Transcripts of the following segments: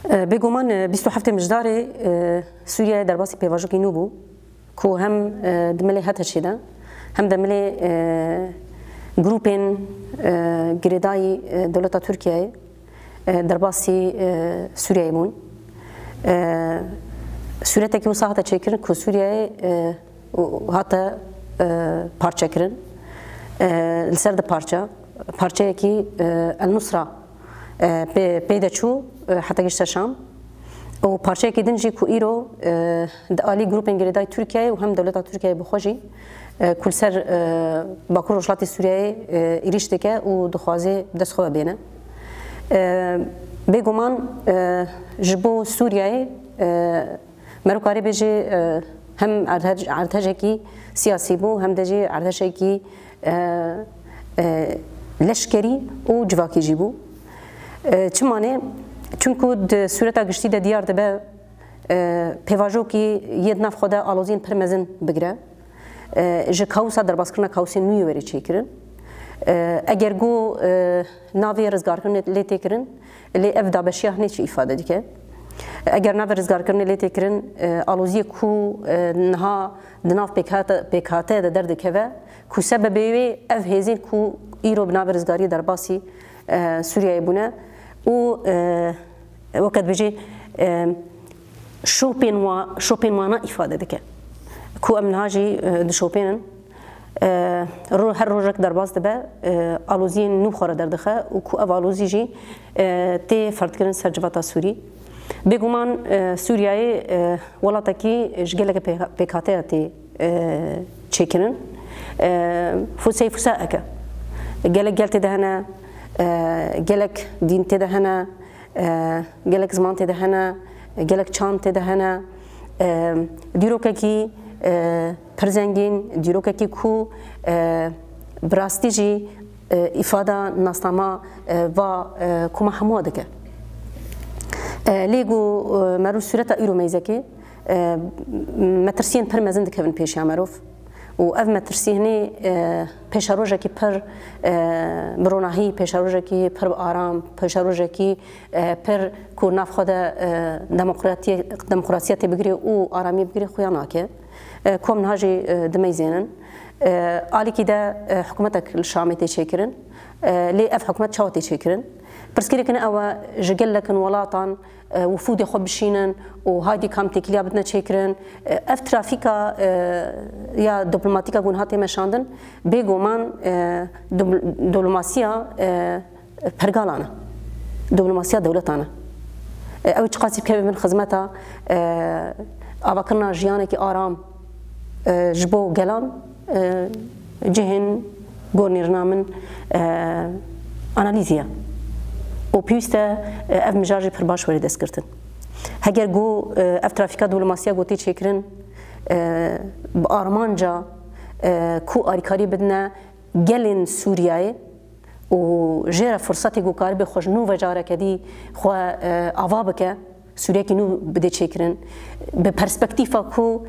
بگومان 27 مجدار سوریه در باسی پیواژوکی نو بو که هم دملی هات شده هم دملی گروپین گریدای دولت ترکیه در باسی سوریه بون سوریه تکی وسا هات چکرن که سوریه هات پارچه کرن لسر ده پارچه کی النصره پیدا چو حتی گشت شام و پارچه کی دنجی کو ایرو دالی گروپ انگلیدای ترکیه و هم دولت ترکیه بخوجی کل سر باکور روشلاتی سوریه ایریش دکه و دخوازه دست خواه بینه بگومان جبو سوریه مروکاری بجی هم ارتجه کی سیاسی بو هم دجی ارتجه کی لشکری و جواکی جیبو چمانه چونکه صورت گشتی ده دیار دبه پیواژو کی ید نف خدا آلوزین پرمزن بگره ج کاوسا در باز کرنا کاوسی نوی وری چیکرن اگر گو ناوی رزگار کرن لیتی کرن لی اف دابشیه نیچ ifade دیگه اگر ناوی رزگار کرن لیتی کرن آلوزی کو نها دناف پیکاته ده درد که کو سببی اف هزین کو ایرو بناوی رزگاری در باسی سوریه بونه و وقت بيجي شوبين وانا إفادة دكه كو أمنهاجي دشوبينن هر روزك درباز دبا آلوزين نو خورا دردخه و كو أف آلوزي جي تي فرد كرن سرجباتا سوري بيقومان سورياي ولاتاكي جگلك بيكاتيا تي چيكرن فوسي فوساءك جلك دهنا جلك دين تدهنا جلك زمان تدهنا جلك چان تدهنا دیروککی پرزنگین دیروککی کو براستیجی ifade ناسنامه و کم حماده که لیگو مرو صورت ایرو میزکی مترسین پر مزند که پیش معروف و اف مترسیهنی پیش روزه کی پر بروناهی پیش روزه کی پر آرام پیش روزه کی پر کو نف خود دموکراسیت بگیری و آرامی بگیری خویانا که کم نهاجی دمیزینن عالی کی ده حکومتک الشامی تشکرن لی اف حکومت شاوتی تشکرن برسكري كنا أو جقل لكن ولاطان وفود يخب بشينن وهايدي كام تكليا بدنا تشكرن اف ترافيكا يا دبلوماتيكا قون هاتي مشاندن بيقومان دبلوماسيا برقالانا دبلوماسيا دولتانا او تقاسي بكبه من خدمتها أباكرنا جيانكي آرام جبو قلان جهن قورنيرنا من أناليزيا و پیوسته اف مجاری پر باش وری دست کردن. هگر گو اف ترافیکا دبلوماسیا گوتی چکرن با آرمانجا کو آریکاری بدنا گلین سوریای و جرا فرصتی گو کار به خوش نو وجاره کدی خو آواب که سوریه کی نو بده چکرن به پرسپکتیفا کو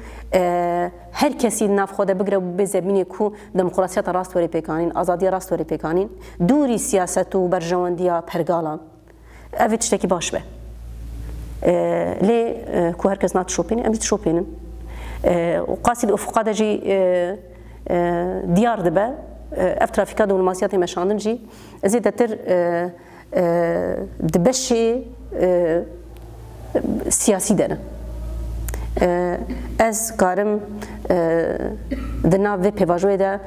هر کسی ناف خود بگره به زمینی کو دموکراسیت راست وری پیکانین آزادی راست وری پیکانین دوری سیاست و برجواندیا پرگالان اوید شتکی باش به لی کو هر کس نات شوپین امید شوپینن و قاصد افقاد جی دیار دبه اف ترافیکا دبلوماسیات مشاندن جی زیدتر دبشی سیاسی داره از کارم دنا و پیواژوی ده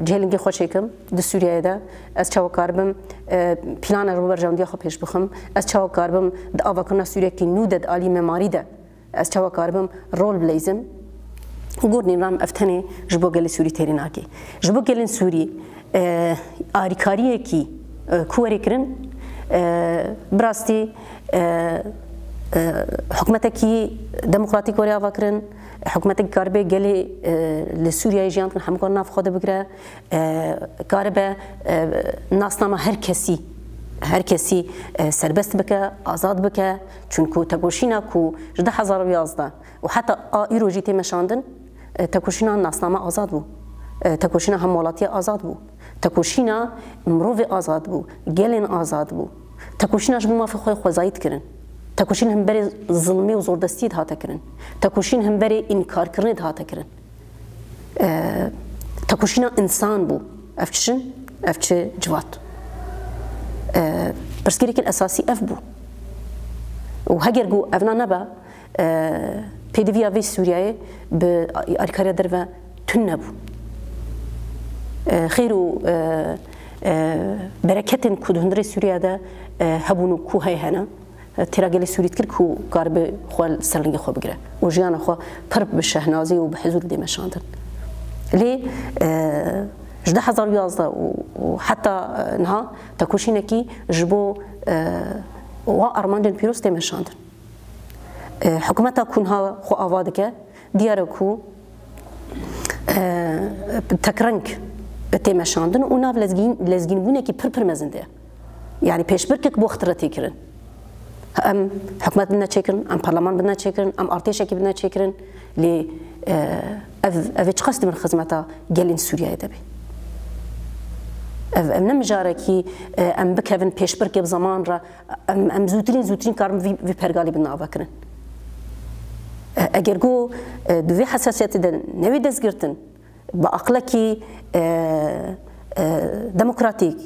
جهلنگی خوشی کم د سوریه ده از چاو کاربم پلان رو برجاندی خو پیش بخم از چاو کاربم د آواکنا سوریه کی نودد عالی معماری ده از چاو کاربم رول بلیزم گورنی رام افتنی جبو گلی سوری تریناکی جبو گلین سوری آریکاریه کی کوری کرن براستی حکومتکی دموکراتیک وری آوکرن حکومتکی کاربه گلی لسوریه جیان کن همکار ناف خود بگره کاربه ناسنامه هر کسی سربست بکه آزاد بکه چونکو تکوشینا کو 2011 و حتی ایرو جیتی مشاندن تکوشینا ناسنامه آزاد بو تکوشینا همولاتی آزاد بو تکوشینا مروف آزاد بو گلین آزاد بو تکوشیناش بو ما في خوی خوزایت کرن تکوشین هم بر ظلمی و زوردستی دهات کرن تکوشین هم بر انکار کردن دهات کرن تکوشین انسان بو افچن افچ جوات برسكري كان اساسي اف بو وهجر جو افنا نبا بي دي في سوريا باركاريا درفا تنبو خيرو بركتن كودهندري سوريا دا هبونو كو هاي هنا تراجل سوريا كل كو قارب خوال سرلنج خو بقرا وجيانا خو برب بالشهنازي وبحزور دي مشاندن ليه 11 وحتى نها تكوشينكي جبو وارماندن بيروس تمشاندن حكومتها كونها خو افادك دياركو تكرنك تمشاندن وناف لزجين بونكي بربر مزنده يعني بيشبركك بو خطرتي كرن ام حكومت بدنا تشكرن ام برلمان بدنا تشكرن ام ارتيشكي بدنا تشكرن لي اف قصد من خدمتها جالين سوريا دبي ام نمجاركي ام بكفن بيشبركي بزمان را ام زوترين كارم في برغالي بنا افكرن اگر جو دوی حساسیت دن نوی دزگرتن با اقلکی دموکراتیک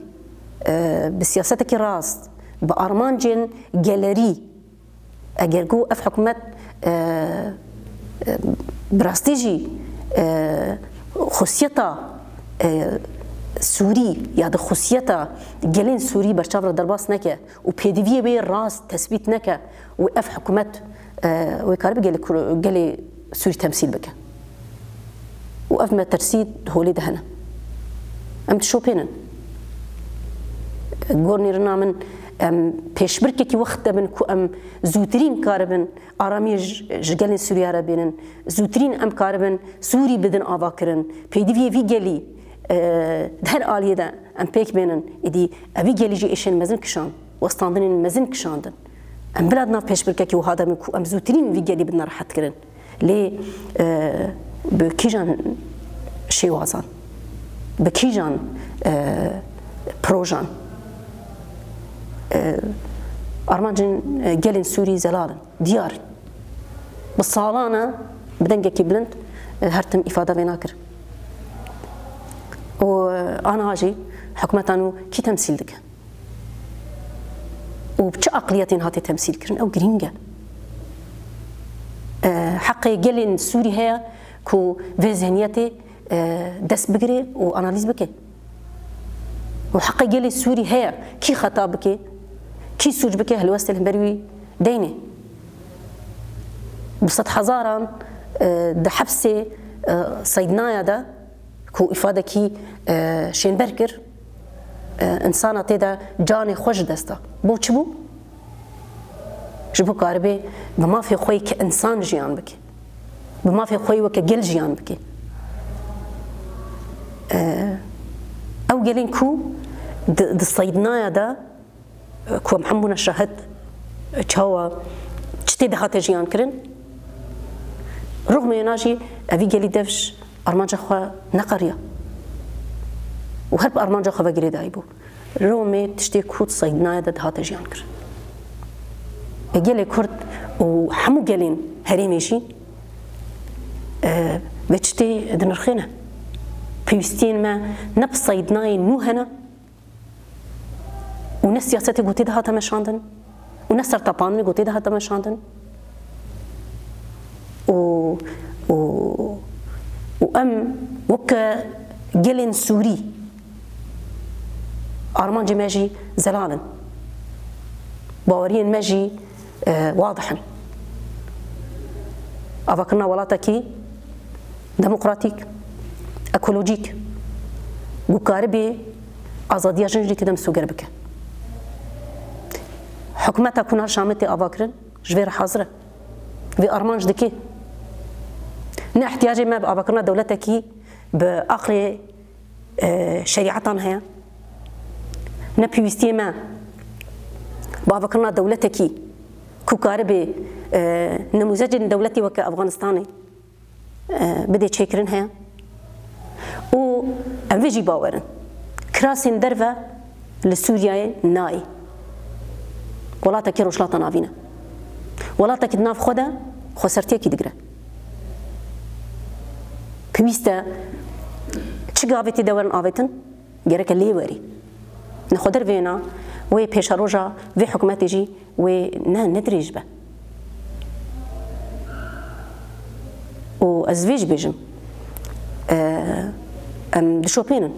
بسیاستکی راست با ارمانجن گالری اگر جو اف حکومت براستيجي خصيتا سوري يا ده خصيتا جلين سوري برشافر درباس نكا وبيديفيه بي راس تثبيت نكا وقف حكومات ويكارب جالي سوري تمثيل بك وقف ما ترسيد هولي دهنا ام تشوبينن قورني رنا من پیشبرکی وقت دبن کو ام زودترین کاربن آرامی جگلین سوریه را بینن زودترین ام کاربن سوری بدن آوا کرن پیدی وی گلی در عالیه ده ام پیک بینن ایدی اوی گلی جی ایشن مزن کشان وستاندن مزن کشاندن ام بلاد ناف پیشبرکی و هادا من کو ام زودترین وی گلی بدن راحت کرن لی بکیجان شیوازان بکیجان پروژان أرمانجن جالين سوري زلالن ديار بالصالانة بدنجة كبلنت هرتم إفادة بيناكر وأنا هاجي حكومتانو كي تمثيل دك وبش أقليتين هاتي تمثيل كرن أو جرينجا حقي جالين سوري هي كو في ذهنيتي دس بقري وأناليز بكي وحقي جالي سوري هي كي خطا بكي كي سوج بكي هالوست الهمبروي ديني بسط حزارا ده حبسي صيدنايا ده كو إفادة كي شينبركر إنسانة تيدا جاني خوش دستا بو چبو جبو كاربي بما في خوي كإنسان جيان بكي بما في خوي وكجل جيان بكي أو جالين كو د صيدنايا ده كو محمونا شهد تشاوا تشتي دهات جيان كرن رغم يناجي أبي جالي دفش أرمانجا خوا نقريا وهرب أرمانجا خوا بجري دايبو رغم تشتي كود صيدنايا ده دهات جيان كرن جالي كرد وحمو جالين هريميشي بتشتي دنرخينا بيستين ما نب صيدناي نوهنا وناس سياستي قوتي ده هاتا مشاندن وناس سرطبان قوتي ده هاتا مشاندن وأم وكا جلين سوري أرمانجي ماجي زلالن باوريين ماجي واضحا أفكرنا ولاتكي ديمقراطيك اكولوجيك بوكاربي ازاديه جنجي كدم سوغر بك حكومتها كونها شامتي افاكرن جوير حاضره في ارمانج دكي نا احتياجي ما بافكرنا دولتكي باقل شريعتنا هي نا بيستي ما بافكرنا دولتكي كوكاربي نموذج دولتي وكا افغانستاني بدي تشكرن هي و أمجي باورن كراسين درفة لسوريا ناي ولا تكيرو شلاطة نافينا وڵاتێکی ناو خۆدا خۆسەرتیەکی دیگرە پێویستە چ گاوێتی دەوەرن ئاوێتن گەرەکە لێ وەری نەخۆ دەرڤێنا وێ پێشە ڕۆژە وێ حکومەتێژی وێ نەدرێژ بە و ئەس vêj bêjim em dişopênin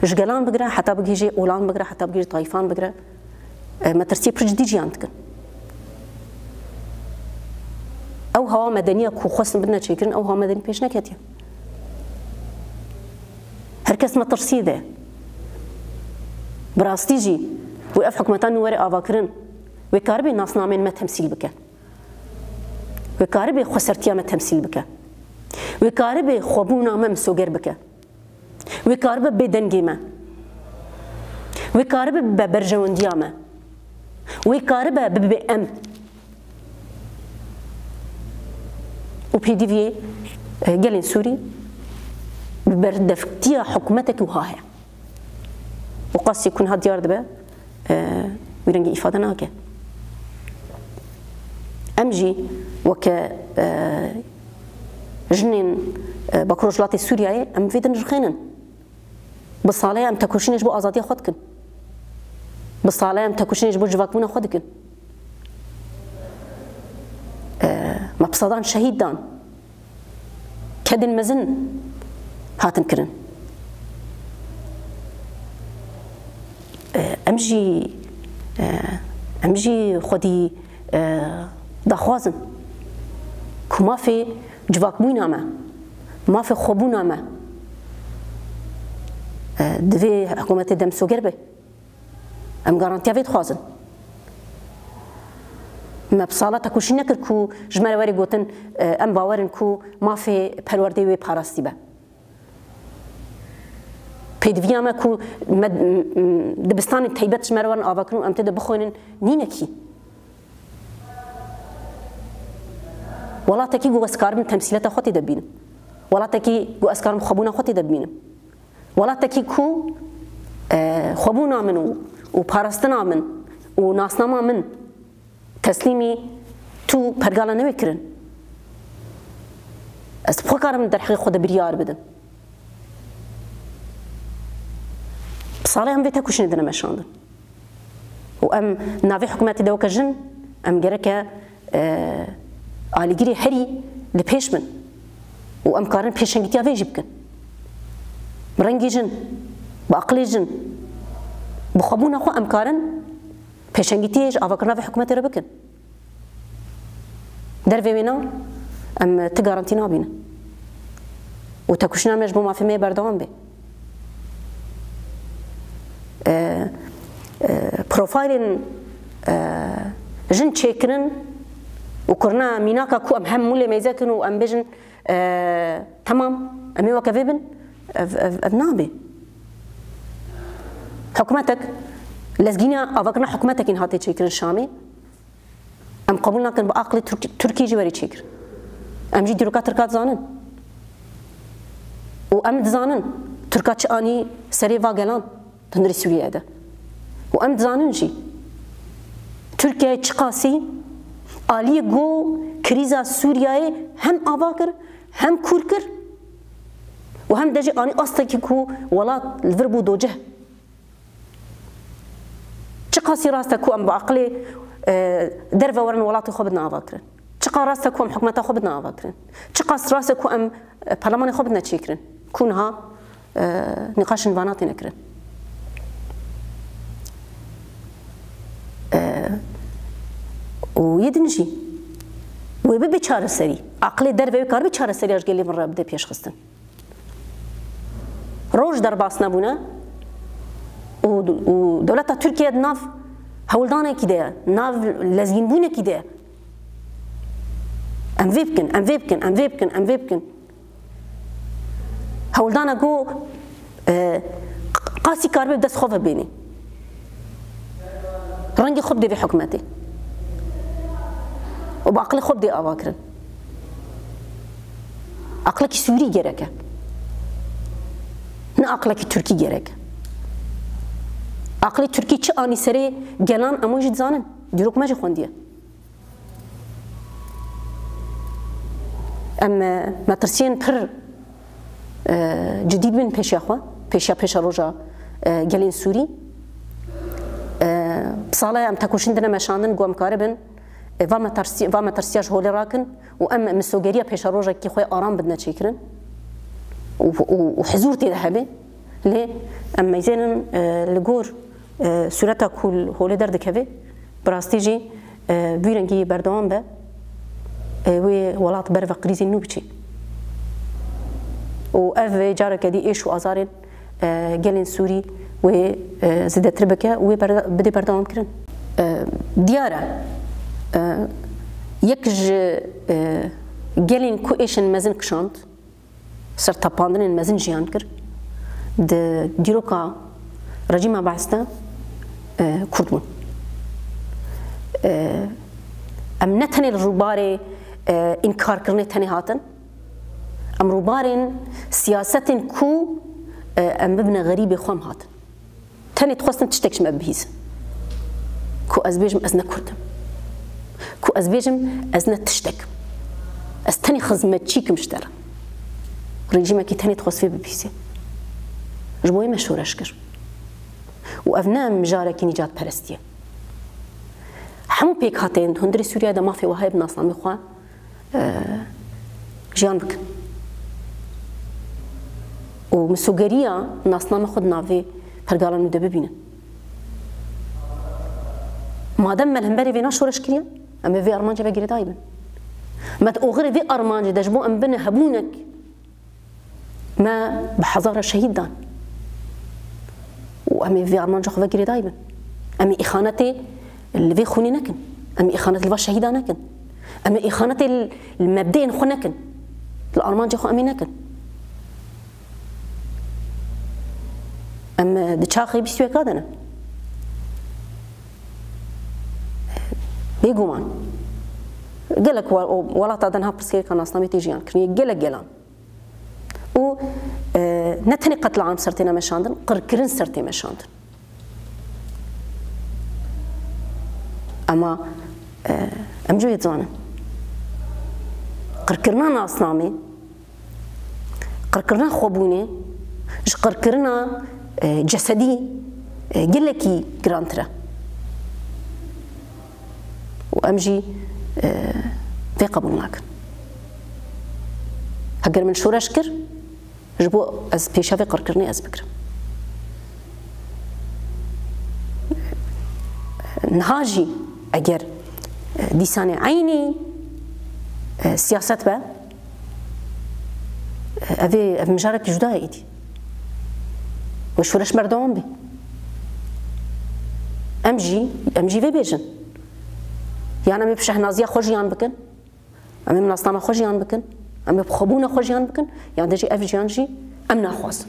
ji gelan bigire heta bigîjî olan bigire heta bigîjî tayfan bigire metirsiyê pir cidî jiyan dikin ew hewa medeniya ku xwestin bidine çêkirin ew hewa medenî pêş neketiye herkes metirsiyê de bi rastî jî wê ev hikûmetan nû were avakirin wê karibê nasnamên me temsîl bike wê karibê xwesertiya me temsîl bike wê karibê xwebûna me misoger bike wê karibe bêdengê me wê karibe be berjewendiya me wê karibe bibe em û pêdiviyê gelên Sûrî bi berdeftiya hikûmetekî wiha heye û qasî ku niha diyar dibe wî rengî îfade nake em jî weke jinên Bakur Rojhilatê Sûriyayê em vê din rixênin bi salaya em tekoşînê ji bo azadiya xwe dikin bi salaya em tekoşînê ji bo civakbûna xwe dikin mepsadan şehîd dan kedên mezin hatin kirin em jî xwedî daxwazin ku mafê civakbûna me mafê xwebûna me divê hikûmetê demsoger be em garantiya vê dixwazin me bi sala tekoşîn nekir ku ji me re werî gotin em bawerin ku mafê perwerdeyê wê parastî be pêdiviya me ku dibistanê taybet ji me re werin avakirin û em tê de bixwînin nînekî وڵاتێکی گو ez karibim temsîleta xwe tê de bînim وڵاتێکی گو ez karim xwebûna xwe tê de bînim وڵاتێکی ku xwebûna min û parastina min û nasnama min teslîmî tu pergala newê kirin ez xwe karim derheqê xwe de biryar bidim bi salê em vê tekoşînê dine meşandin û em navê hikûmetê de weke jin em gereke alîgirê herî li pêş bin û em karin pêşengîtiya vê jî bikin bi rengî jin bi aqilê jin bi xwebûna xwe em karin pêşengîtiyê ji avakirina vê hikûmetê re bikin dervê wêna em ti garantî nabînin û tekoşîna me ji bo mafê me yê berdewam be profaylên jin çêkirin û kirina mînaka ku em hemû lê mêzekin û em bêjin temam em ê weke vê bin ev nabe hikûmetek lezgîniya avakirina hikûmetekîn hatê çêkirin Şamê em qebûl nakin bi aqilê Tirkiyê jî werî çêkirin em jî dîroka Tirka dizanin û em dizanin Tirka çi anî serê va gelan hundirê Sûriyeyê de û em dizanin jî Tirkiyeyê çi qasî aliyê got krîza Sûriyeyê hem ava kir hem kûr kir û hem de jî anî astekî ku welat li vir bû doceh çi qasî rast e ku em bi aqilê derve werin welatê xwe bidin ava kirin çi qas rast e ku em hikûmeta xwe bidin ava kirin çi qas rast e ku em parlemanê xwe bidine çêkirin ku niha nîqaşên vana têne kirin û yê din jî wê bibe çareserî aqilê derve wê karibe çareseriya ji gelê min re bide pêşxistin roj derbas nebûne û dewleta Tirkiye di nav hewldanekî de ye nav lezgînbûnekî de ye em vê bikin em vê bikin em vê bikin em vê bikin hewldana got qasî karibe bi dest xwe vebêhnî rengê xwe bide vê hikûmetê û bi aqilê xwe bidê ava kirin aqilekî Sûrî gerek e ne aqilekî Tirkî gerek e aqilê Tirkî çi anî serê gelan em jî dizanin dîrok me jî xwendiye ام مترسين پر جديد بن پیش خو پیش روجا گلین سوری بصاله ام تکوشندنا مشاندن قوم كاربن و مترسياش هولي راكن وام مسوغريا پیش روجا کی خو آرام بدنا چیکرن وحزورتي ذهبي ليه اما يزين لغور سورتا كل هولي درد كفي براستيجي بيرنجي بردوان به وی ولات بر وقریزی نوبچی و اف جاره کدی ایش و آزارین گلین سوری و زده تربکه و بده بردام کرن دیاره یکج گلین کو ایشن مزن کشاند سر تپاندن مزن جیان کر د دیروکا رژیم بعثته کردمون ام نتنی الروباره انکار کرنه تنی هاتن ام روبارن سیاست کو ام ببن غریب خوام هاتن تنی تخواستن تشتكش ما بهيز كو از بيجم از نكردم كو از بيجم از نتشتك از تني خزمتشيك مشترى رجيمه كي تني تخص فيه ببهيزه جبوي مشهور اشكر وافنا مجارك نجات برستيه همو پیک هاتین هندری سوریا دا مافی وهاي بناسامي خوا جیان بکن و مسوگریا ناسنامي خود ناوی پرگالان نده ببینن مادم ملهم بری وینا شورش کریا اما وی ارمانجه بگیره دایبن مت اوغر وی ارمانجه دجبو ام بنه هبونك ما بحضارة شهيد دان وامي في ارمانجه خو بگیره دایبن امي اخانتي اللي في خوني نكن أم إخانة اللي شهيدا نكن أم إخانة المبدئ نخو نكن الأرمان جاخو أمي نكن أم دشاخي بيسوي كادنا بيجومان قالك ولا تعدنها برسكي كان أصلا متيجيان كني قالك قلان و نتني قتل عام سرتنا مشاندن قركرن سرتي مشاندن اما ام جو يتزانن قركرنا ناصنامي قركرنا خوبوني اش قركرنا جسدي قلكي جرانترا وامجي في قبول معك هقر من شو اشكر جبو از بيشافي قركرني از بكرم نهاجي اگر دیسانه عینی سیاست به اوی مجارك جدا ایدی و شورش مردم بی امجی وی بیجن یعنی امی بشه نازیا خوشیان بکن امی مناسنامه خوشیان بکن امی بخبونه خوشیان بکن یعنی دجی اف جیان جی ام نخواست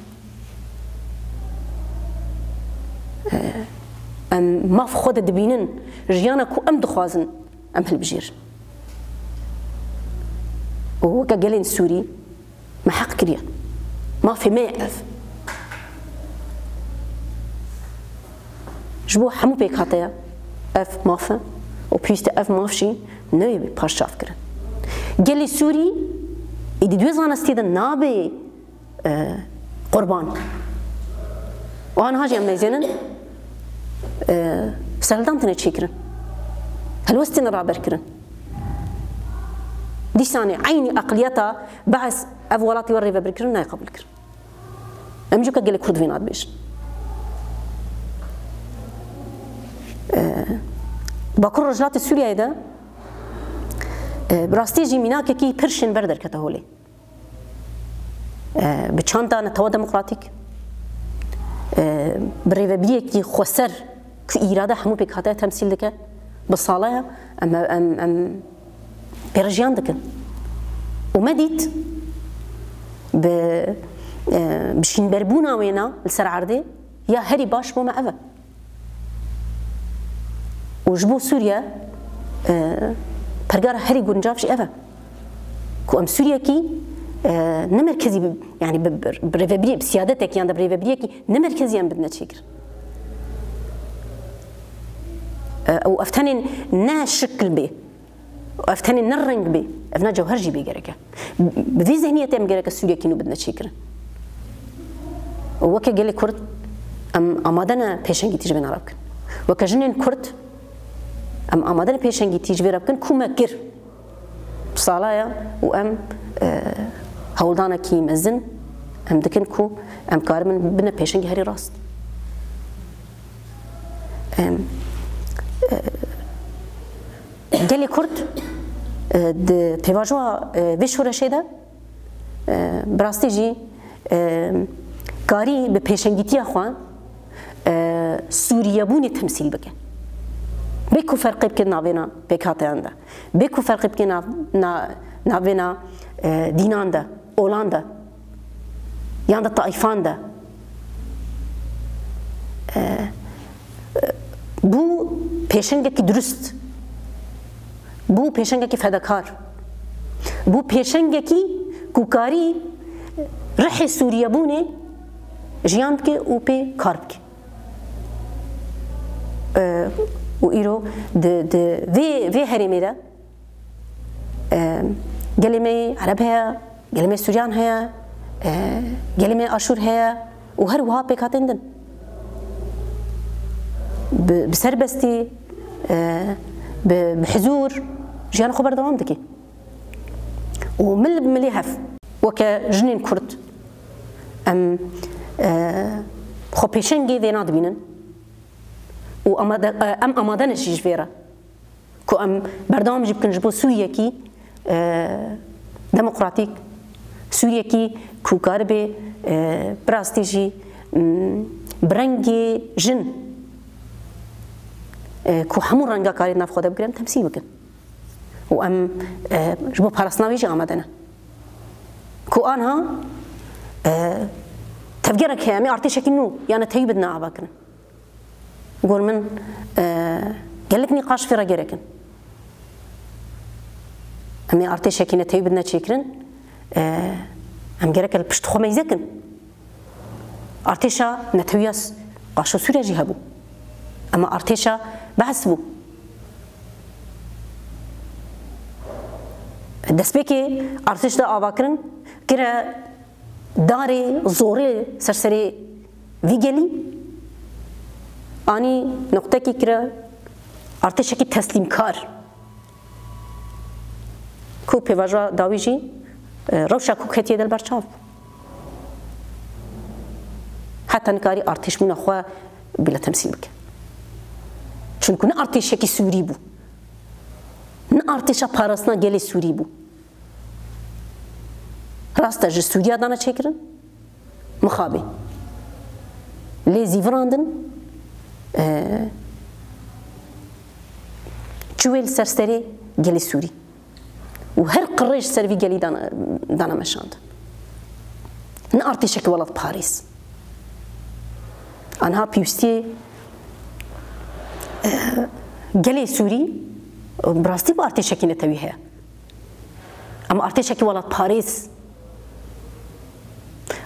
ام ما في خود دبينن جيانا كو ام دخوازن ام هالبجير وهو كقالين سوري ما حق كريا ما في ما يعرف جبو حمو بيك هاتيا اف مافا وبيست اف مافشي نوي باش شاف كرن قالي سوري يدي دوي زانستيدا نابي قربان وانا هاجي ام نيزينن سردان تنه چیکرن هلوستن رابر کرن دیسانه عینی اقلیتا بعث اولاتي وري بكرن ناي قبل كر امجو كقال كرد فينات بيش باكر رجلات سوريا ده براستيجي ميناك كي برشن بردر كتهولي بچانتا نتوا ديمقراطيك بريفابريه كي خسر كإرادة همو بكهاتها تمثيل دكا بالصلاة أم برجيان دكا وما ديت بشين بربونا وينا السر عردي يا هري باش بو ما أفا وجبو سوريا برقارة هري قرنجافش أفا كو أم سوريا كي نمركزي يعني بريفابريه بسيادتك يعني بريفابريه كي نمركزي يعني بدنا تشكر او افتنين نا شكل به افتنی نرنگ بی افنا جوهر جی بی گرکه بذی ذهنیت ام گرکه سوریه کینو بدنا چیکرن وکه گلی کرد ام آمادن پیشنگی تیج بین عرب کن وکه جنین کرد ام آمادن پیشنگی تیج بین عرب کن کومک گر صالحه و ام هولدانا کی مزن ام دکن کو ام کارمن بنا پیشنگی هری راست گلی کرد پیواجوا ویشوره شده براستی جی کاری به پیشنگیتی خوان سوریه بونی تمثیل بکن بکو فرقی بکن ناوینا بکاته انده بکو فرقی بکن ناوینا دینان ده اولان ده یان ده طائفان ده بو پیشنگه کی درست بو پیشنگه کی فداکار بو پیشنگه کی کوکاری رح سوریه بونه جیان بکه و پی کار بکه و ایرو وی هرمی ده گلمه عرب هیا گلمه سوریان هیا گلمه آشور هیا و هر وها پیکاتندن بسربستی بحضور جيان خبر دوام دكي ومل مليهف وكا جنين كرد ام خو بيشنجي ذي بينن و ام امادنش جفيرا كو ام بردام جيب كنجبو سوريا كي ديمقراطيك سوريا كي كو كاربي براستيجي برنجي جن كو حمو رنگا كاري ناف خوده بگرن تمثيل بكن و ام جبو پارسناوي جي آمدنه كو آنها تفجرك هيامي ارتشكي نو يعني تيبدنا عباكن قول من قالك نقاش في رجركن امي ارتشكي نتيبدنا تشيكرن ام جرك البشت خو ميزكن ارتشا نتوياس قاشو سوريا جهبو اما ارتشا بحسبو دسبكي ارتش دا آواكرن كرا داري زوري سرسري ويجلي اني نقطه كي كرا ارتش كي تسليم كار كو بيواجا داويجي روشا كو كتي دل برچاو حتى نكاري ارتش من اخوا بلا تمثيل بك چونكو نه ارتش كي سوري بو نه ارتشا پاراسنا گلي سوري بو راستا جي سوريا دانا چكرن مخابي لي زيفراندن چويل سرسري گلي سوري وهر قريش سرفي گلي دانا مشاند نه ارتشك ولد باريس انها بيوستي گلي سوري براستي با ارتشكي نتويها اما ارتشكي ولد باريس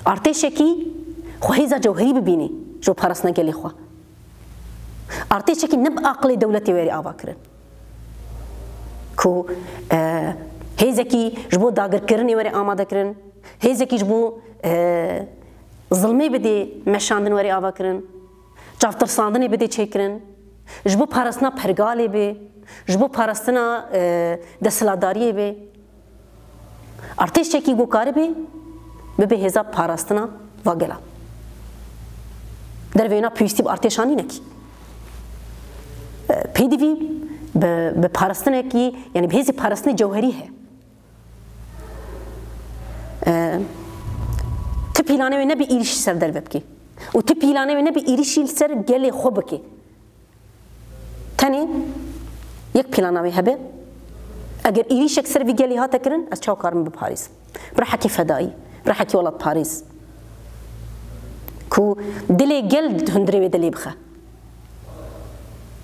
ارتشكي خوهيزا جوهري ببيني جو بارسنا گلي خو ارتشكي نب عقل دولتي ويري آواكرن كو هيزكي جبو داگر كرني وري آماده كرن هيزكي جبو ظلمي بدي مشاندن وري آواكرن جافتر ساندني بدي چيكرن جبو پارسنا پرگالي بي جبو پارستنا دسلاداري بي ارتشكي گوكار بي ببه هزا پارستنا واگلا در وینا پویستی با ارتشانی نکی پیدوی به پارستنه کی یعنی به هزی پارستن جوهری ہے تپیلانه و نبی ایریش سر در ببکی و تپیلانه و نبی ایریشی سر گل خوب کی تانی یک پیلانه هبه اگر ایریش اکثر وی گلی ها تکرن از چاو کارم به پاریس برحکی فدایی برحکی ولد پاریس كو دلي جلد هندري دلي بخه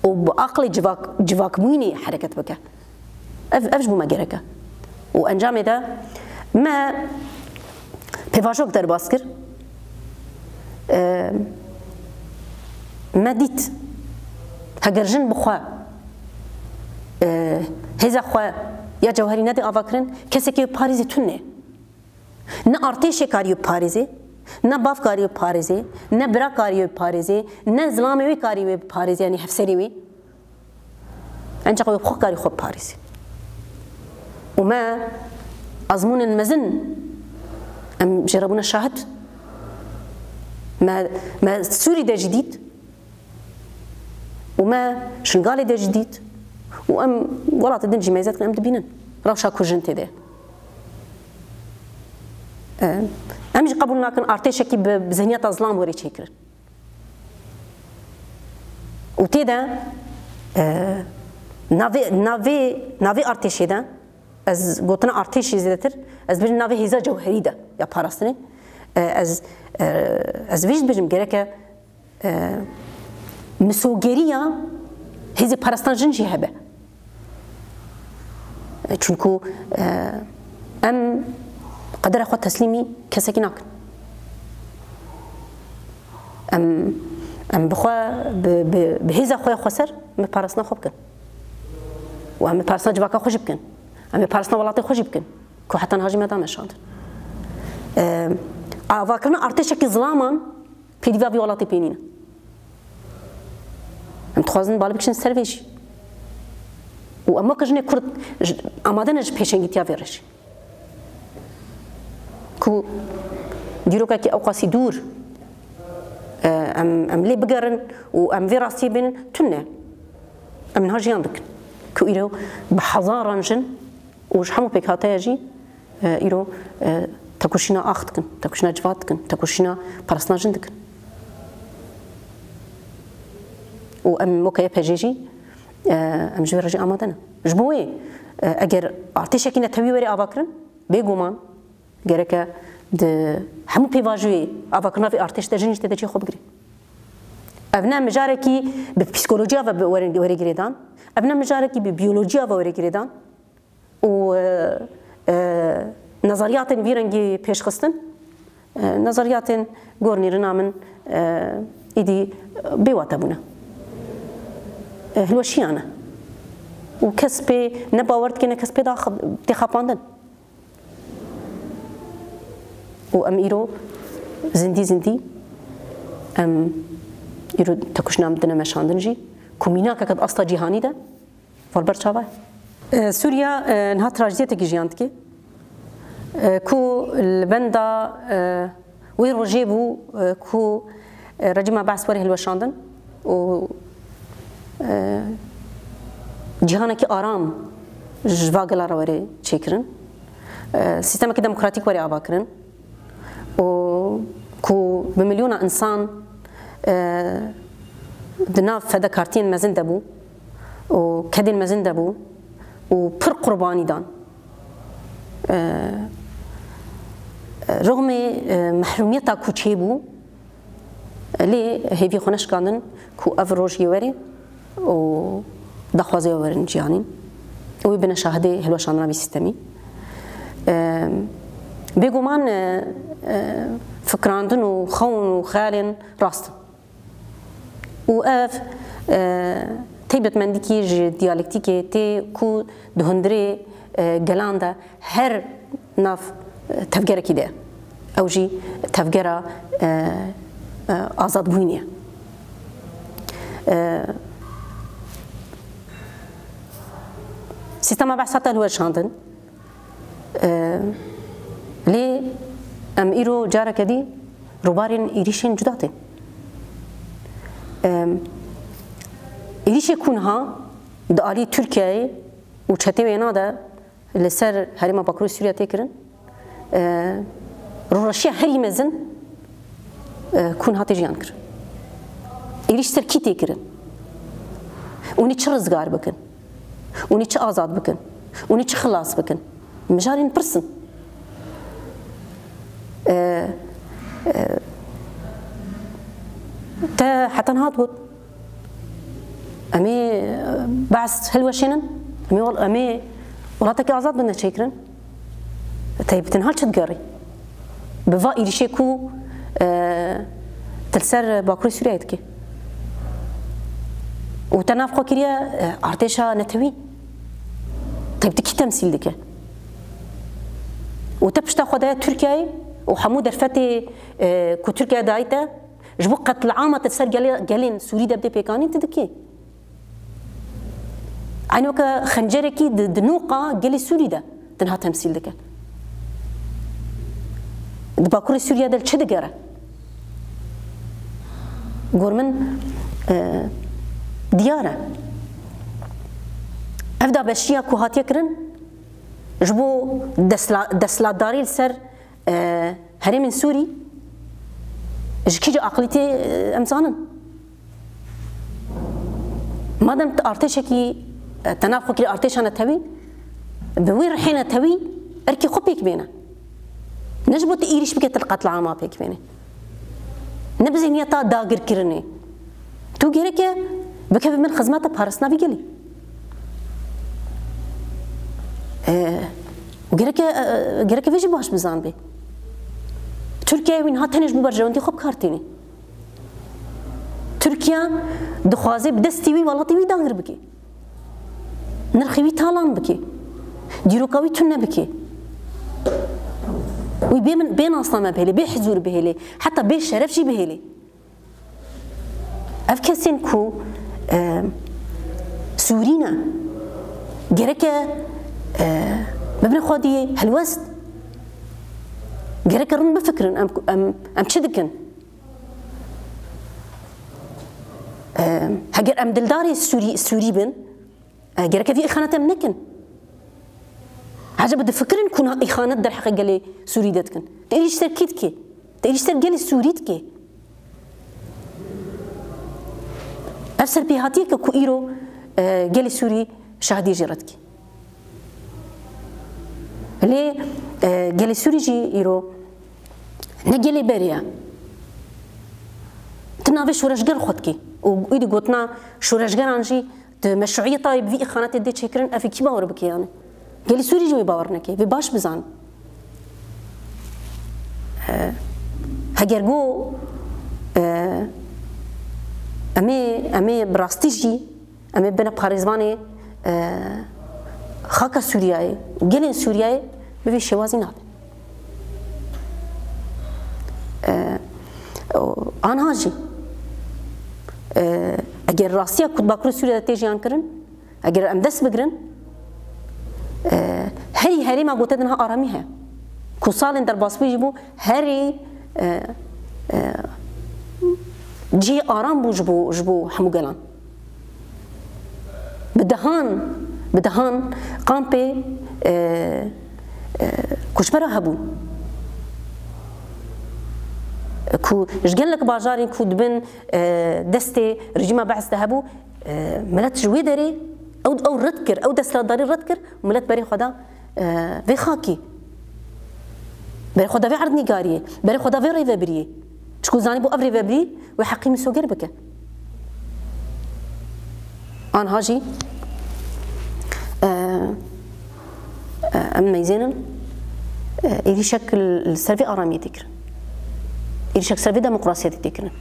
وبعقل جواك مويني حركة بك أفجبو ما جركه وأنجام ده ما بيفاجوك در باسكر ما ديت هجرجن بخوا هذا خوا یا جوهری ندی آوا کرن کسی که پاریزی تونه نه ارتش کاریو پاریزی نه باف کاریو پاریزی نه برا کاریو پاریزی نه زلامی کاریو پاریزی یعنی هفسری وی انجا قوي بخو كاري خوب باريس وما أزمون المزن أم جربونا شاهد ما سوري ده جديد وما شنغالي ده جديد وأم ولا تدنجي ميزات كان أم دبينن روشا كوجنتي ده أمش قبولنا كان أرتيشكي بذهنيات أظلام وري تشيكر وتيدا ناوی ارتشی ده از گفتن ارتشی زیادتر از بچه ناوی هیزا جوهری ده یا پاراستنه از ویش بچم گره که مسوگریه هیزی پاراستان جنجی هبه چونکو ام قدر خود تسلیمی کسی که نکن ام بخوا به هیزا خوی خسر می پاراستنا خوب کن و همه پارسنا جواکا خوشی بکن، همه پارسنا ولاتی خوشی بکن، که حتی نهاجی مدام شاندر. آوا کردن ارتش کی ظلامان پیدیوا بی ولاتی پینینه. هم تخوازن بالا بکشن سرویش. و اما کجنه کرد آماده نج پیشنگیتیا ویرش. کو دیروکا کی اوقاسی دور ام لی بگرن و ام ویراسی بین تونه. ام نهاجیان بکن. كو إيرو بحضارة جن وش حمو بيكاتايا جي إيرو تكوشينا أختكن تكوشينا جواتكن تكوشينا برسنا جندكن وأم موكايا بهجيجي أم جوي رجي آمادنا جبوي أجر أرتيشكي نتوي وري أباكرن بيجومان جركا د حمو بيواجوي أباكرنا في أرتيش تجنيش تدشي خوب جري أبنا مجاركي ببسيكولوجيا ووري جريدان أبنا مجاركي ببيولوجيا ووري جريدان و نظريات فيرنجي پیش خستن نظريات گورني رنامن إيدي بيواتبونا هلوشيانا وكسبي نباورت كنا كسبي داخل تخاباندن وأم إيرو زندي أم إيرو تكوشنا مدنا مشاندنجي كومينا كقد أصلا جهاني ده فالبرت شابه سوريا نها تراجيدية تجيانتكي كو البندا ويروجيبو كو رجيما بعث وريه الوشاندن و جهانك آرام جواغلا رواري تشيكرن سيستمك ديمقراطيك وري آباكرن و كو بمليون إنسان دناف فدا كارتين مزن دبو و كدين مزن دبو و پر قرباني دان رغم محروميتا كوچي بو لي هيفي خونش كاندن كو افروج يوري و دخوازي ورن جيانين و بنا شاهده هلو شاندنا بي سيستمي بيگومان فكراندن و خون و خالن راستن و اف تيبت مندكي ج ديالكتيكي تي كو دهندري جلاندا هر ناف تفجر كده او جي تفجر آزاد بوينية سيستم بحثاتا هو شاندن لي ام ايرو جارة كدي روبارين ايريشين جداتي ايريش يكونها دالي تركيا وشتي وينا ده لسر هريما باكرو سوريا تكرن روشيا هري مزن كون هاتي جيان كر ايريش سر كي تكرن وني چ رزگار بكن وني چ آزاد بكن وني چ خلاص بكن مجارين برسن تا حتى نهات بود امي بعث هلوشينن امي ولاتك آزاد بدنا شكرن طيب تنهال تقري بفا إيريشيكو تلسر باكرو سوريا يتكي وتنافقو كريا ارتشا نتوي طيب تكي تمثيل دكه وتبشتا خدها تركيا وحمود درفتي كو تركيا دايته جبو قتل عامة تسر قالين سوري دبدي بيكانين تدكي عينوك خنجركي دنوقة قالي سوري ده تنها تمثيل دكه دباكوري سوريا دل چه دگره گورمن دیاره افدا بشیا کو هاتیه کرن جبو دسلاتداری سر هرم سوری جکی جو عقلیتی امزانن مادام ارتشکی تناف خو کی ارتشانه توی به وی رحینه توی ارکی خو پیک بینه نجبت ایریش بکت القتل عامه پیک بینه نبزینیتا داگر کرنه تو گره که بکه من خدمات پارسنا بگلی گره که ویجی باش بزن بی ترکیه وین ها تنش بو برجواندی خوب کارتینی ترکیه دخوازه بدستی وی ولاتی وی داگر بکی نرخی وی تالان بکی دیروکاوی تونه بکی وی بین اصلا بهلی به حضور بهلی حتی به شرف جی بهلی اف کسین کو سورینا گره که مبنى خودي هالوست جرك رن بفكرن ام تشدكن هجر ام دلداري سوري بن جرك في إخانة منكن عجب فكرن كون إخانة در حقيقة لي سوري دتكن تيجي تركيد كي تيجي ترجع سوريت كي أفسر بهاتيك كويرو جالي سوري شهدي جرتك ليه جالي سوري جي يرو نجلي بريا تنافي شورشجر خدكي ويدي قطنا شورشجر عنجي مشروعية طيب في إخانات دي تشكرن أفي كي باور بكي يعني جالي سوري جوي باور نكي في باش بزان هجرجو أمي براستيجي أمي بنا باريزماني خاكا سورياي وجلين سورياي بفي شوازي ناب أنا هاجي أجر راسيا كنت باكل سوريا تيجي أنكرن أجر أمدس بقرن هري ما قلت إنها آراميها كوسال در باس بيجيبو هري جي آرام بوجبو حمو قلان بدهان قامبي كوشبرا هبو كو جقل لك باجارين كو دبن دستي رجيما بعث هبو ملات جوي داري او ردكر او دست داري ردكر وملات بري خدا في خاكي بري خدا في عرض نيغاريه بري خدا في ريفا بريه تشكو زاني بو افري فابري وحقي مسوغر بك ان هاجي أما يزينن إذا شكل السلفي أرامي تكرن إذا شكل سلفي ديمقراطية تكرن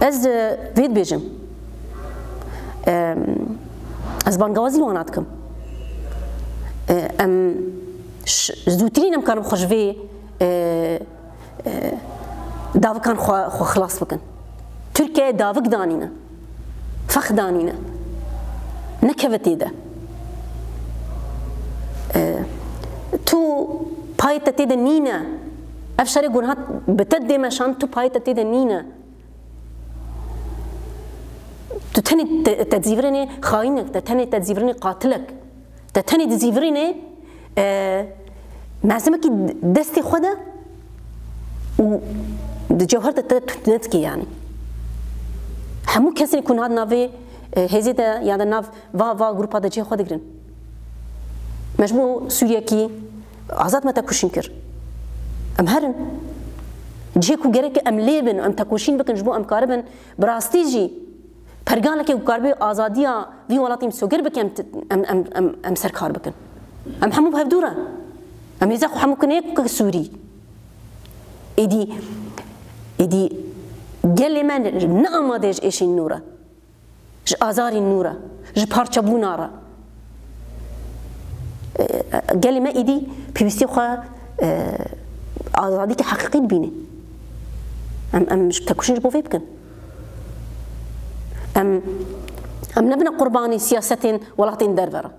أز فيد بيجم أز بانجوازي واناتكم أم زوترين أم كانوا خشفي داو كان خو خلاص بكن تركيا دافك دانينا فخ دانينا نكفتي ده تو بايتا تيدا نينا افشاري قرهات بتدي مشان تو بايتا تيدا نينا تو تاني تتزيفريني خاينك تاني تتزيفريني قاتلك تاني تتزيفريني معزمك دستي خدا و جوهر تتنتكي يعني همو كسر يكون هاد نافي هزيدا يعني ناف فا جروبا دا جي خود گرن مجموع سوريا كي عزات ما تكوشين كر ام هرن جي كو گرك ام ليبن ام تكوشين بكن جبو ام كاربن براستيجي پرگان لكي كاربي آزاديا في ولاتي مسوگر بكن ام سركار بكن ام همو بهدورا ام يزاخو همو كنيك سوري ايدي قال لي من نعم ديج ايش النوره ji azarî nû re, ji parçebûna re. Gelê me êdî pêwîstî xwe azadî heqîqî dibîne. Em tekuşin ji bo vê bikin. Em nebine qurbanî siyasetên welatên derve re.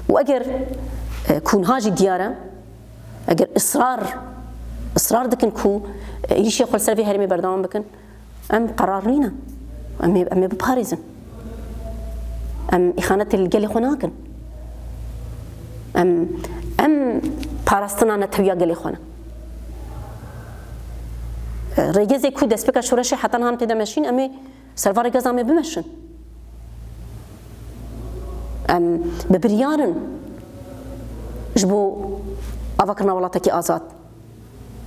û eger kûnha jî diyar e, eger israr dikin ku êrişî xwe li ser vê herêmê berdewam bikin, em qerar nîne. Em ê biparêzin. Em îxanetê li gelê xwe nakin. Em parastina netewiya gelê xwe ne. Rêgezê ku destpêka şoreşê hetan han tê de meşîn, em ê serva rêgeza me bimeşin. Em bi biryarin ji bo avakirina welatekî azad.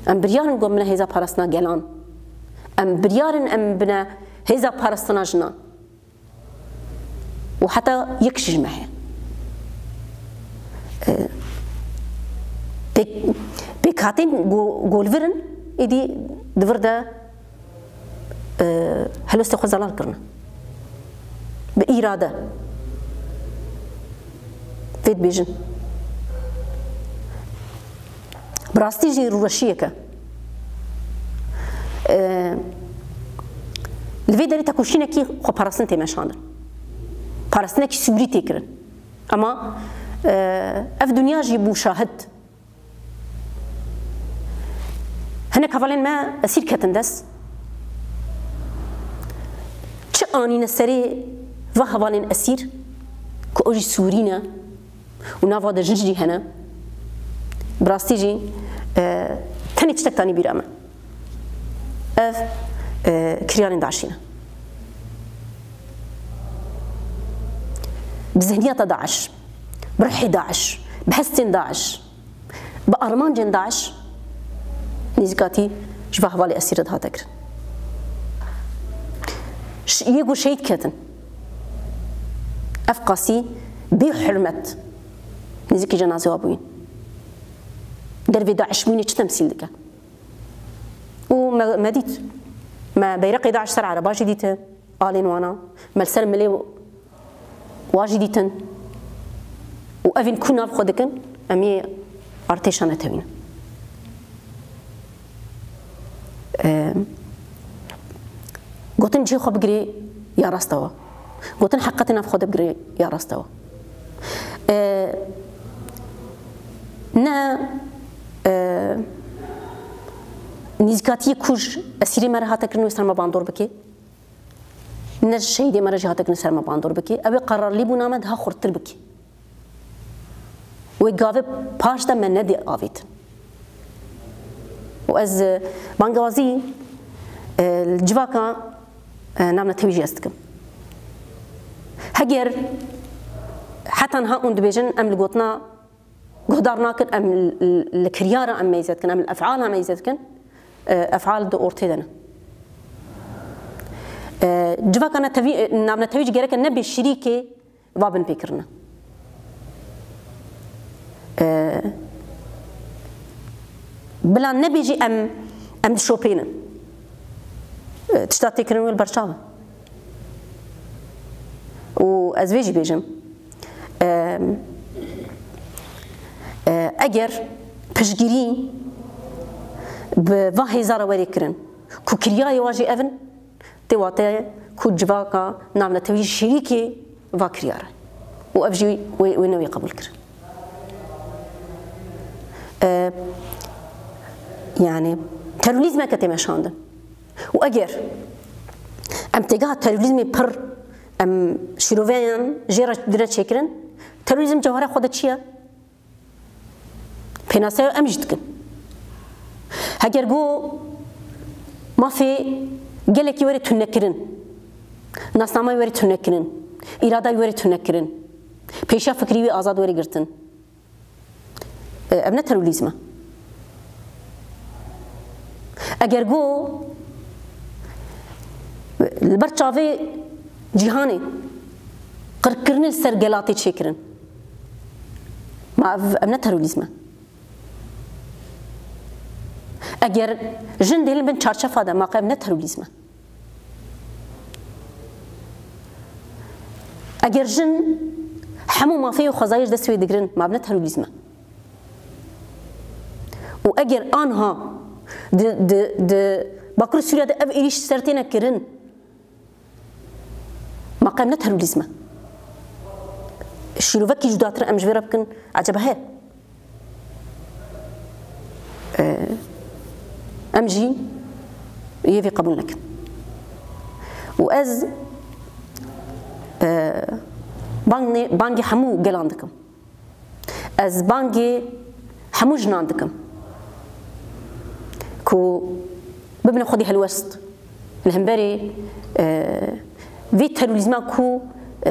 Em biryarin got bine hêza parastina gelan. Em biryarin em bine hêza parastina jinan. û heta yek jî ji me heye. Pêkhatên golvirin êdî divir de helwestê xwe zelal kirine. Bi îrade. Vê dibêjin. Bi rastî jî rûreşiyek e. Li vê derê tekuşînekî xwe parastin tê meşandin. Parastinekî sûrî tê kirin. Ama ev dunya jî bû şahid. Hinek hevalên me esîr ketin dest. Çi anîne serê ve hevalên esîr ku ew jî sûrî ne û nava de jin jî hene. Bi rastî jî tenê tiştek tanî bîra me. Ev kiryarên Daişî ne. Bi zihniyeta Daeş, bi rihê Daeş, bi hestên Daeş, bi armancên Daeş nêzîkatî ji ve hevalê esîr hate kirin. Yê got şehîd ketin. Ev qasî bê hurmet nêzîkî cenazê wan bûyîn. Dervê Daeş bûyînê çi temsîl dike? û me dît. Me beyreqê Daeş ser ereba jî dîtin, alên wana, me li ser milê wan jî dîtin. û evên ku nav xwe dikin, em ê artêşa netewînin. Gotin cihê xwe bigirê ya rastewa. Gotin heqetê nav xwe de bigirê ya rastewa. Ne nêzîkatiyê ku ji esîrê me re hate kirin wê ser me bandor bike, ne ji şehîdê me re jî hate kirin ser me bandor bike, ew ê qerarlîbûna me daha xurttir bike. Wê gavê paş de me nedê avêtin. û ez bangewazî li civaka navnetewî jî ez dikim. Heger hetan ha hûn dibêjin em li gotina guhdar nakin, em li kiryara em meyze dikin, em li efala meyze dikin, efal di ortê de ne. Civaka navnetewî jî gerek e nebê şîrîkê va bin pêkirine. Bila nebê jî em dişopênin. Tişta têkirin wê li berçav e. û ez vê jî bêjim. Eger piştgirî bi va hêza re werê kirin ku kiryayê wan jî evin, tê wate ku civaka navnetewî şîrîkê va kirya re. û ev jî wê newê qebûl kirin. Yani terörîzmeke tê meşandin. û eger em têgeha terörîzmê pir em şîroveyan jê re dire çêkirin, terörîzm cewhera xwe de çi ye? Pênaseya em jî dikin. Heger got mafê gelekî werê tûnekirin, nasnamayê werê tûnekirin, îradayê werê tûnekirin, pêşa fikrî wê azad werê girtin. Ev ne terörîzm e? Eger got li ber çavê cîhanê qirkirinê li ser gelatê çêkirin, ma ev ne terörîzm e? اگر جن دهل بن چارچفا ده ماقب نه تروریزمه اگر جن همو مافی و خزایش دستوی دگرن مبنه تروریزمه و اگر آنها باکر سوریه ده اف ایریش سرتینه کرن مقام نه تروریزمه شیروکی جداتر ام جویره بکن عجبه هه ام جی یه قبول نکن و از بانگی همو گلان دکم از بانگی همو جنان دکم کو ببنى خودي هالوسط الهمبري في تروریزما کو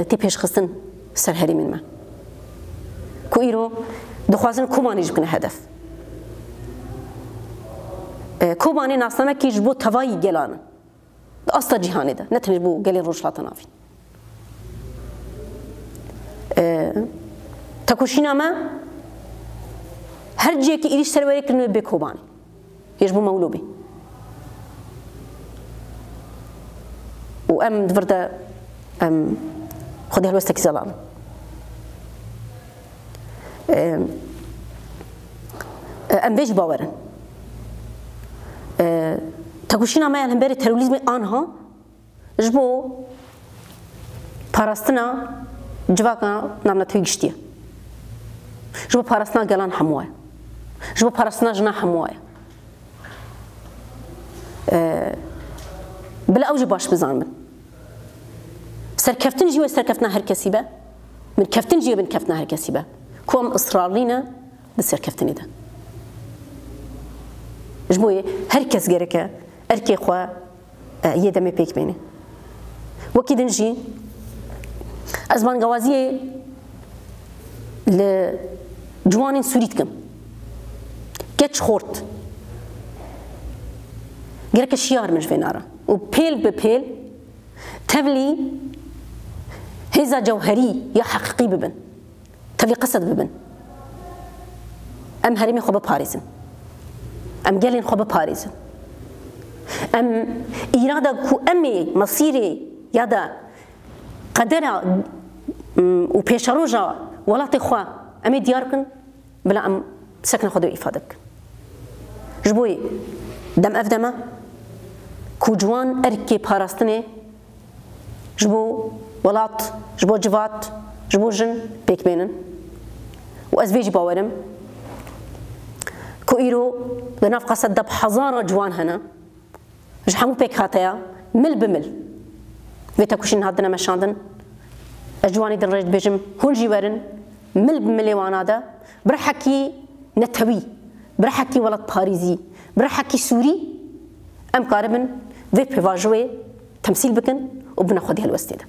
تیپش خستن سر هری من ما کو ایرو دخوازن کومانی جبکنه هدف کومانی ناسنامه کیش بو توایی گلانه اصلا جهانی ده نتنج بو گلی روشلات نافین تکوشینا ما هر جایی که ایریش سروری کنه به کومانی هیچ بو مولوبی و ام دفرده ام خودی هلوسته کی زلان ام بیش باورن تکوشینا ما هم بری تروریسم آنها جبو پاراستنا جواکا نامنا توی گشتیه جبو پاراستنا گلان همواه جبو پاراستنا جنا همواه بلا اوج باش بزن من سركفتن جي وسركفتنا هر كسي به من كفتن جي بن كفتنا هر كسي به كوم اصرار لينا بسركفتني ده جبوي هر كس غيرك اركي خو يدمي بيك بيني وكي دنجي ازمان غوازيه ل جوانين سوريتكم كتش خورت غيرك شيار مش فينارا وبيل ببيل تبلي هذا جوهري يا حقيقي ببن تبلي قصد ببن ام هرمي خو بباريزن ام جالين خو بباريزن ام اراده كو امي مصيري يادا قدرها وبيشروجا ولاتي خو امي دياركن بلا ام سكن خدو افادك جبوي دم افدمه کو جوان ارکی پاراستنه جبو ولات جبو جوات جبو جن پیک بینن و از ویج باورم کو ایرو لناف قصد دب حزارة جوان هنا جه همو پیک هاتیا مل بمل ویتا کشین هادنا مشاندن اجوانی دن رجد بجم هنجی ورن مل بملی وانادا برحكي نتوي برحكي ولات باريزي برحكي سوري ام قاربن في بيواجوي تمثيل بكن وبناخذ هالوستيده